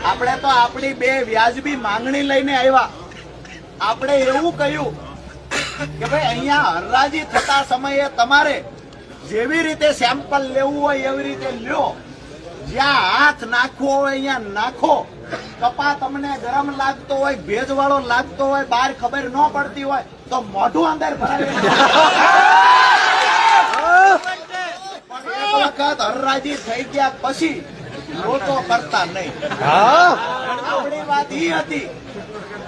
આપણે તો આપણી બે વ્યાજબી માંગણી લઈને આવ્યા. આપણે એવું કહ્યું કે ભાઈ અહીંયા હરાજી થતા સમયે તમારે જેવી રીતે સેમ્પલ લેવું હોય એવી રીતે લ્યો, જ્યાં હાથ નાખવો હોય અહીંયા નાખો. કપા તમને ગરમ લાગતો હોય, ભેજવાળો લાગતો હોય, બહાર ખબર ન પડતી હોય તો મોઢું અંદર ભરાવી. પણ એક વખત હરાજી થઈ ગયા પછી લોકો કરતા નહીં. આપણી વાત ઈ હતી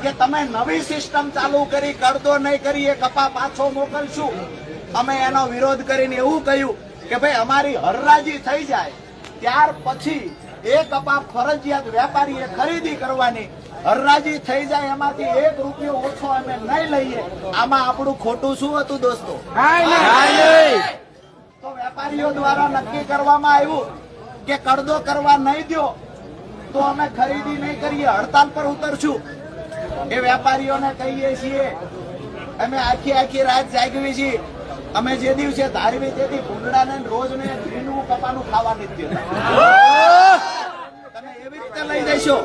કે તમે નવી સિસ્ટમ ચાલુ કરી, કરદો નહીં કરી, એ કપા પાછો મોકલશું. અમે એનો વિરોધ કરીને એવું કહ્યું કે ભાઈ અમારી હરાજી થઈ જાય ત્યાર પછી એ કપા ફરજિયાત વેપારીએ ખરીદી કરવાની. હરાજી થઈ જાય એમાંથી 1 રૂપિયો ઓછો અમે નહીં લઈએ. આમાં આપણું ખોટું શું હતું દોસ્તો? તો વેપારીઓ દ્વારા નક્કી કરવામાં આવ્યું કે કરદો કરવા નહીં દો તો અમે ખરીદી નહીં કરીએ, હડતાલ પર ઉતરશું. એ વેપારીઓને કહીએ છીએ અમે આખી રાત જાગવી છીએ. અમે જે દિવસે ધારવી તેથી ભૂંગળાને રોજને ભીંડવું કપાનું ખાવા નથી દેતા. તમે એવી રીતે લઈ જશો.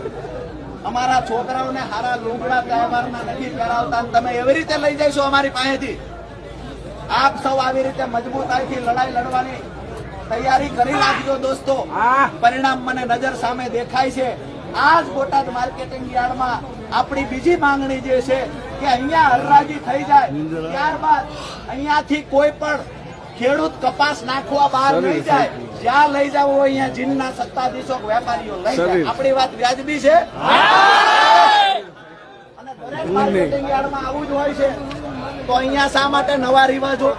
અમારા છોકરાઓને હારા લુગડા તહેવારના નથી પહેરાવતા, તમે એવી રીતે લઈ જશો અમારી પાસેથી. આપ સૌ આવી રીતે મજબૂતાઈથી લડાઈ લડવાની તૈયારી કરી રાખજો દોસ્તો. પરિણામ મને નજર સામે દેખાય છે. આજ બોટાદ માર્કેટિંગ યાર્ડમાં આપણી બીજી માંગણી જે છે કે અહીંયા હરાજી થઈ જાય ત્યારબાદ અહીંયાથી કોઈ પણ ખેડૂત કપાસ નાખવા બહાર નહીં જાય. જ્યાં લઈ જવું હોય અહીંયા જીનના સત્તાધીશો વેપારીઓ લઈ જાય. આપણી વાત વ્યાજબી છે અને દરેક માર્કેટિંગ યાર્ડમાં આવું જ હોય છે. તો અહીંયા શા માટે નવા રિવાજો?